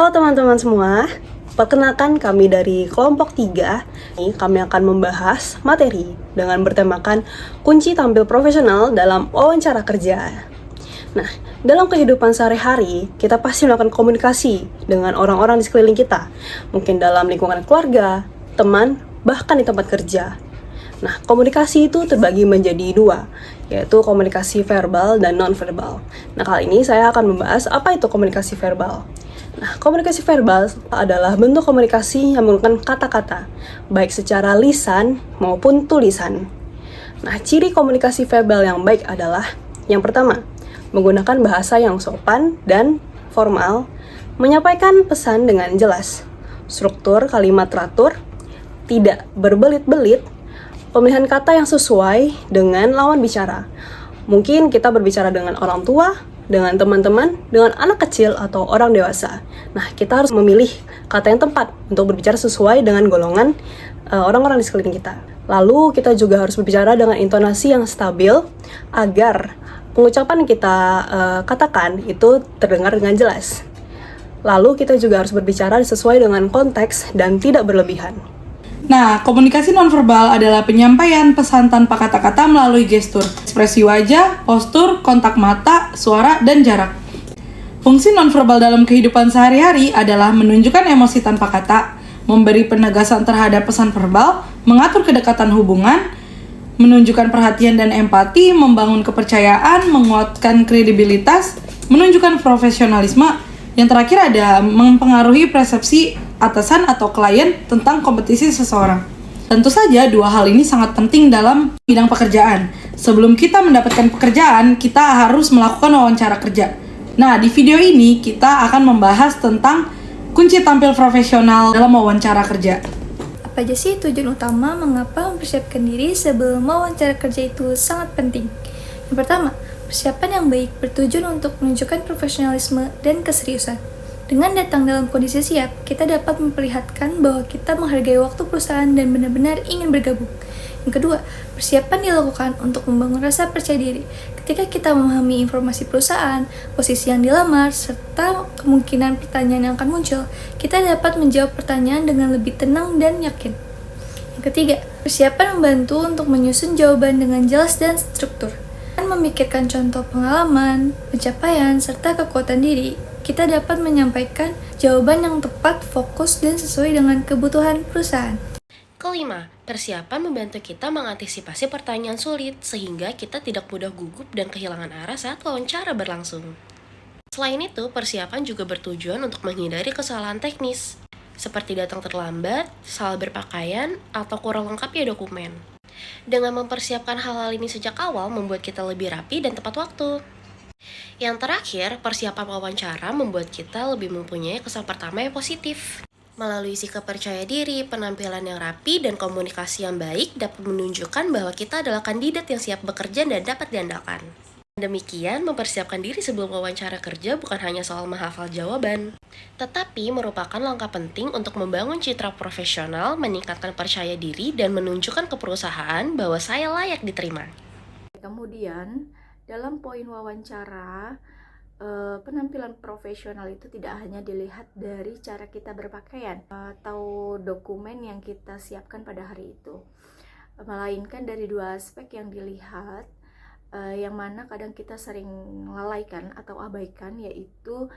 Halo teman-teman semua, perkenalkan kami dari kelompok 3. Kami akan membahas materi dengan bertemakan kunci tampil profesional dalam wawancara kerja. Nah, dalam kehidupan sehari-hari, kita pasti melakukan komunikasi dengan orang-orang di sekeliling kita. Mungkin dalam lingkungan keluarga, teman, bahkan di tempat kerja. Nah, komunikasi itu terbagi menjadi dua, yaitu komunikasi verbal dan non-verbal. Nah, kali ini saya akan membahas apa itu komunikasi verbal. Nah, komunikasi verbal adalah bentuk komunikasi yang menggunakan kata-kata, baik secara lisan maupun tulisan. Nah, ciri komunikasi verbal yang baik adalah yang pertama, menggunakan bahasa yang sopan dan formal, menyampaikan pesan dengan jelas, struktur kalimat teratur, tidak berbelit-belit, pemilihan kata yang sesuai dengan lawan bicara. Mungkin kita berbicara dengan orang tua, dengan teman-teman, dengan anak kecil atau orang dewasa. Nah, kita harus memilih kata yang tepat untuk berbicara sesuai dengan golongan orang-orang di sekeliling kita. Lalu, kita juga harus berbicara dengan intonasi yang stabil agar pengucapan yang kita katakan itu terdengar dengan jelas. Lalu, kita juga harus berbicara sesuai dengan konteks dan tidak berlebihan. Nah, komunikasi nonverbal adalah penyampaian pesan tanpa kata-kata melalui gestur, ekspresi wajah, postur, kontak mata, suara, dan jarak. Fungsi nonverbal dalam kehidupan sehari-hari adalah menunjukkan emosi tanpa kata, memberi penegasan terhadap pesan verbal, mengatur kedekatan hubungan, menunjukkan perhatian dan empati, membangun kepercayaan, menguatkan kredibilitas, menunjukkan profesionalisme. Yang terakhir ada mempengaruhi persepsi atasan atau klien tentang kompetisi seseorang. Tentu saja dua hal ini sangat penting dalam bidang pekerjaan. Sebelum kita mendapatkan pekerjaan, kita harus melakukan wawancara kerja. Nah, di video ini kita akan membahas tentang kunci tampil profesional dalam wawancara kerja. Apa aja sih tujuan utama mengapa mempersiapkan diri sebelum wawancara kerja itu sangat penting? Yang pertama, persiapan yang baik bertujuan untuk menunjukkan profesionalisme dan keseriusan. Dengan datang dalam kondisi siap, kita dapat memperlihatkan bahwa kita menghargai waktu perusahaan dan benar-benar ingin bergabung. Yang kedua, persiapan dilakukan untuk membangun rasa percaya diri. Ketika kita memahami informasi perusahaan, posisi yang dilamar, serta kemungkinan pertanyaan yang akan muncul, kita dapat menjawab pertanyaan dengan lebih tenang dan yakin. Yang ketiga, persiapan membantu untuk menyusun jawaban dengan jelas dan struktur. Dengan memikirkan contoh pengalaman, pencapaian, serta kekuatan diri, kita dapat menyampaikan jawaban yang tepat, fokus, dan sesuai dengan kebutuhan perusahaan. Kelima, persiapan membantu kita mengantisipasi pertanyaan sulit sehingga kita tidak mudah gugup dan kehilangan arah saat wawancara berlangsung. Selain itu, persiapan juga bertujuan untuk menghindari kesalahan teknis, seperti datang terlambat, salah berpakaian, atau kurang lengkapnya dokumen. Dengan mempersiapkan hal-hal ini sejak awal membuat kita lebih rapi dan tepat waktu. Yang terakhir, persiapan wawancara membuat kita lebih mempunyai kesan pertama yang positif. Melalui sikap percaya diri, penampilan yang rapi, dan komunikasi yang baik dapat menunjukkan bahwa kita adalah kandidat yang siap bekerja dan dapat diandalkan. Demikian, mempersiapkan diri sebelum wawancara kerja bukan hanya soal menghafal jawaban, tetapi merupakan langkah penting untuk membangun citra profesional, meningkatkan percaya diri, dan menunjukkan ke perusahaan bahwa saya layak diterima. Kemudian, dalam poin wawancara, penampilan profesional itu tidak hanya dilihat dari cara kita berpakaian atau dokumen yang kita siapkan pada hari itu, melainkan dari dua aspek yang dilihat, yang mana kadang kita sering lalaikan atau abaikan, yaitu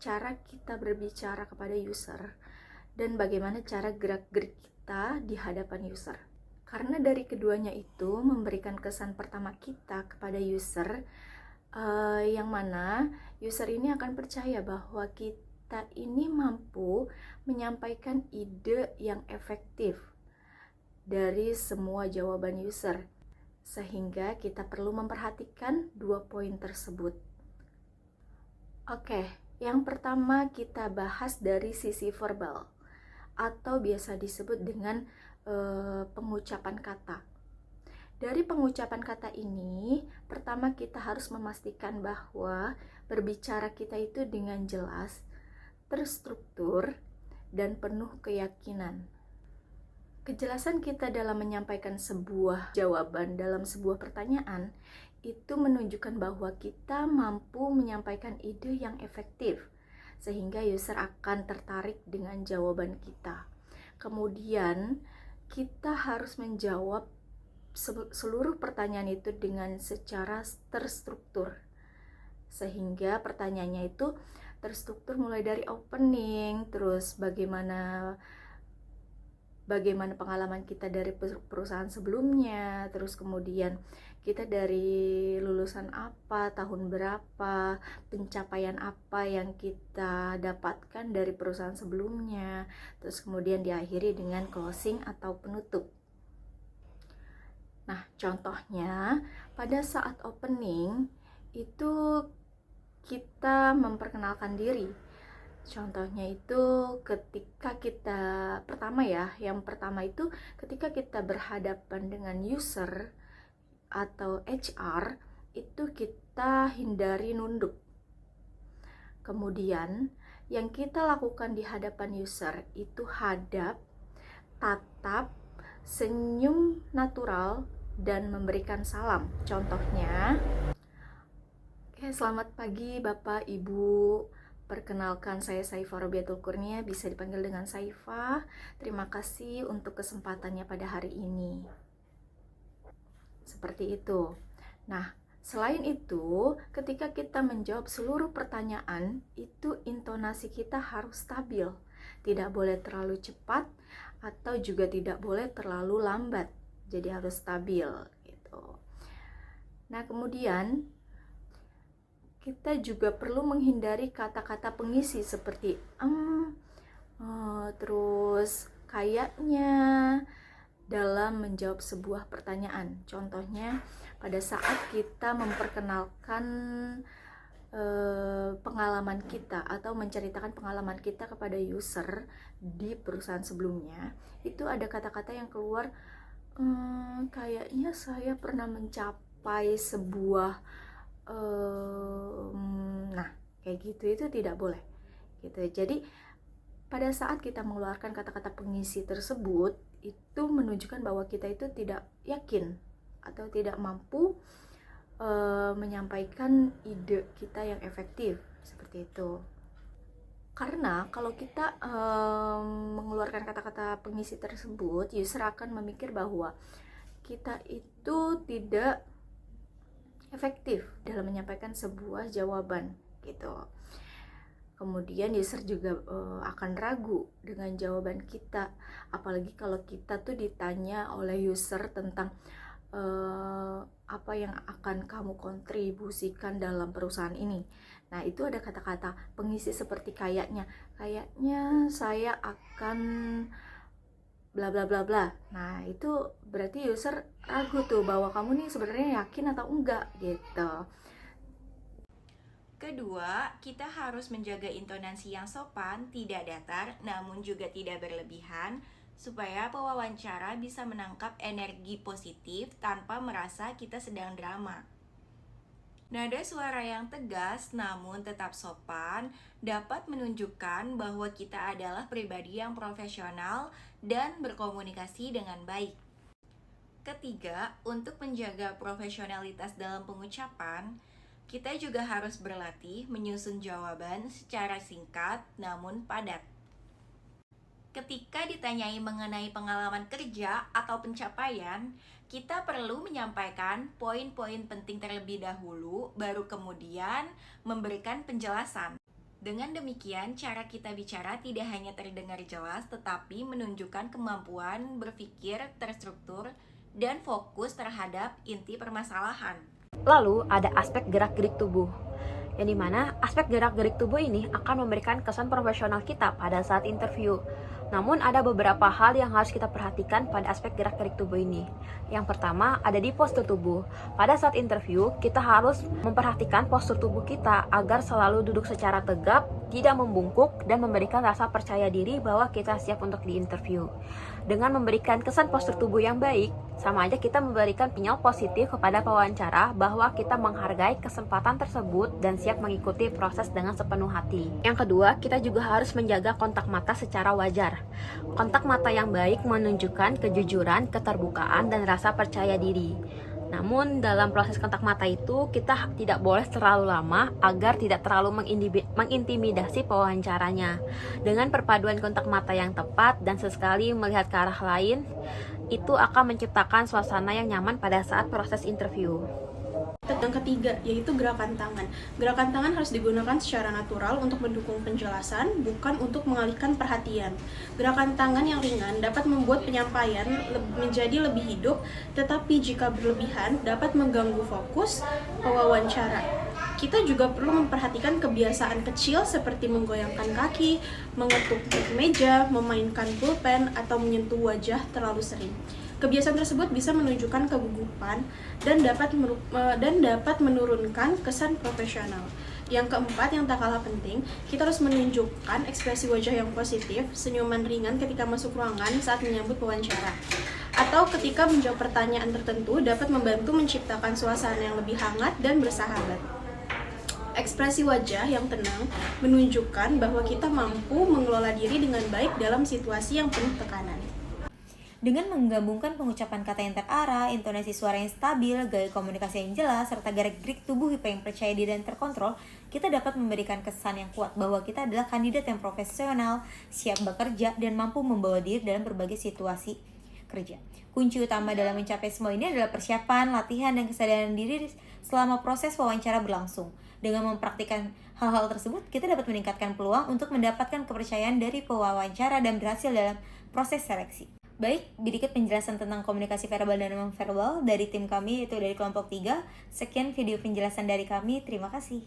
cara kita berbicara kepada user dan bagaimana cara gerak-gerik kita di hadapan user. Karena dari keduanya itu memberikan kesan pertama kita kepada user, yang mana user ini akan percaya bahwa kita ini mampu menyampaikan ide yang efektif dari semua jawaban user, sehingga kita perlu memperhatikan dua poin tersebut. Oke, yang pertama kita bahas dari sisi verbal atau biasa disebut dengan pengucapan kata. Dari pengucapan kata ini, pertama kita harus memastikan bahwa berbicara kita itu dengan jelas, terstruktur, dan penuh keyakinan. Kejelasan kita dalam menyampaikan sebuah jawaban dalam sebuah pertanyaan itu menunjukkan bahwa kita mampu menyampaikan ide yang efektif sehingga user akan tertarik dengan jawaban kita. Kemudian kita harus menjawab seluruh pertanyaan itu dengan secara terstruktur, sehingga pertanyaannya itu terstruktur mulai dari opening, terus bagaimana pengalaman kita dari perusahaan sebelumnya, terus kemudian kita dari lulusan apa, tahun berapa, pencapaian apa yang kita dapatkan dari perusahaan sebelumnya, terus kemudian diakhiri dengan closing atau penutup. Nah, contohnya pada saat opening itu kita memperkenalkan diri. Contohnya itu ketika kita yang pertama itu ketika kita berhadapan dengan user atau HR, itu kita hindari nunduk. Kemudian yang kita lakukan di hadapan user itu hadap, tatap, senyum natural, dan memberikan salam. Contohnya, selamat pagi Bapak Ibu, perkenalkan saya Saifah Robiatul Kurnia, bisa dipanggil dengan Saifah. Terima kasih untuk kesempatannya pada hari ini. Seperti itu. Nah, selain itu, ketika kita menjawab seluruh pertanyaan, itu intonasi kita harus stabil. Tidak boleh terlalu cepat atau juga tidak boleh terlalu lambat. Jadi harus stabil gitu. Nah, kemudian kita juga perlu menghindari kata-kata pengisi seperti terus kayaknya dalam menjawab sebuah pertanyaan. Contohnya pada saat kita memperkenalkan pengalaman kita atau menceritakan pengalaman kita kepada user di perusahaan sebelumnya, itu ada kata-kata yang keluar, kayaknya saya pernah mencapai sebuah nah kayak gitu, itu tidak boleh gitu. Jadi pada saat kita mengeluarkan kata-kata pengisi tersebut, itu menunjukkan bahwa kita itu tidak yakin atau tidak mampu menyampaikan ide kita yang efektif, seperti itu. Karena kalau kita mengeluarkan kata-kata pengisi tersebut, user akan memikir bahwa kita itu tidak efektif dalam menyampaikan sebuah jawaban gitu. Kemudian user juga akan ragu dengan jawaban kita, apalagi kalau kita tuh ditanya oleh user tentang apa yang akan kamu kontribusikan dalam perusahaan ini. Nah, itu ada kata-kata pengisi seperti kayaknya saya akan bla bla bla bla. Nah, itu berarti user ragu tuh bahwa kamu nih sebenarnya yakin atau enggak gitu. Kedua, kita harus menjaga intonasi yang sopan, tidak datar, namun juga tidak berlebihan, supaya pewawancara bisa menangkap energi positif tanpa merasa kita sedang drama. Nada suara yang tegas namun tetap sopan dapat menunjukkan bahwa kita adalah pribadi yang profesional dan berkomunikasi dengan baik. Ketiga, untuk menjaga profesionalitas dalam pengucapan, kita juga harus berlatih menyusun jawaban secara singkat namun padat. Ketika ditanyai mengenai pengalaman kerja atau pencapaian, kita perlu menyampaikan poin-poin penting terlebih dahulu, baru kemudian memberikan penjelasan. Dengan demikian, cara kita bicara tidak hanya terdengar jelas, tetapi menunjukkan kemampuan berpikir terstruktur dan fokus terhadap inti permasalahan. Lalu ada aspek gerak-gerik tubuh, yang dimana aspek gerak-gerik tubuh ini akan memberikan kesan profesional kita pada saat interview. Namun ada beberapa hal yang harus kita perhatikan pada aspek gerak-gerik tubuh ini. Yang pertama ada di postur tubuh. Pada saat interview, kita harus memperhatikan postur tubuh kita agar selalu duduk secara tegap, tidak membungkuk, dan memberikan rasa percaya diri bahwa kita siap untuk diinterview. Dengan memberikan kesan postur tubuh yang baik, sama aja kita memberikan sinyal positif kepada pewawancara bahwa kita menghargai kesempatan tersebut dan siap mengikuti proses dengan sepenuh hati. Yang kedua, kita juga harus menjaga kontak mata secara wajar. Kontak mata yang baik menunjukkan kejujuran, keterbukaan, dan rasa percaya diri. Namun dalam proses kontak mata itu kita tidak boleh terlalu lama agar tidak terlalu mengintimidasi pewawancaranya. Dengan perpaduan kontak mata yang tepat dan sesekali melihat ke arah lain, itu akan menciptakan suasana yang nyaman pada saat proses interview. Yang ketiga, yaitu gerakan tangan. Gerakan tangan harus digunakan secara natural untuk mendukung penjelasan, bukan untuk mengalihkan perhatian. Gerakan tangan yang ringan dapat membuat penyampaian menjadi lebih hidup, tetapi jika berlebihan dapat mengganggu fokus pewawancara. Kita juga perlu memperhatikan kebiasaan kecil seperti menggoyangkan kaki, mengetuk meja, memainkan pulpen, atau menyentuh wajah terlalu sering. Kebiasaan tersebut bisa menunjukkan kegugupan dan dapat menurunkan kesan profesional. Yang keempat, yang tak kalah penting, kita harus menunjukkan ekspresi wajah yang positif, senyuman ringan ketika masuk ruangan saat menyambut wawancara, atau ketika menjawab pertanyaan tertentu dapat membantu menciptakan suasana yang lebih hangat dan bersahabat. Ekspresi wajah yang tenang menunjukkan bahwa kita mampu mengelola diri dengan baik dalam situasi yang penuh tekanan. Dengan menggabungkan pengucapan kata yang terarah, intonasi suara yang stabil, gaya komunikasi yang jelas, serta gerak-gerik tubuh yang percaya diri dan terkontrol, kita dapat memberikan kesan yang kuat bahwa kita adalah kandidat yang profesional, siap bekerja, dan mampu membawa diri dalam berbagai situasi kerja. Kunci utama dalam mencapai semua ini adalah persiapan, latihan, dan kesadaran diri selama proses wawancara berlangsung. Dengan mempraktikkan hal-hal tersebut, kita dapat meningkatkan peluang untuk mendapatkan kepercayaan dari pewawancara dan berhasil dalam proses seleksi. Baik, sedikit penjelasan tentang komunikasi verbal dan non-verbal dari tim kami, yaitu dari kelompok 3. Sekian video penjelasan dari kami, terima kasih.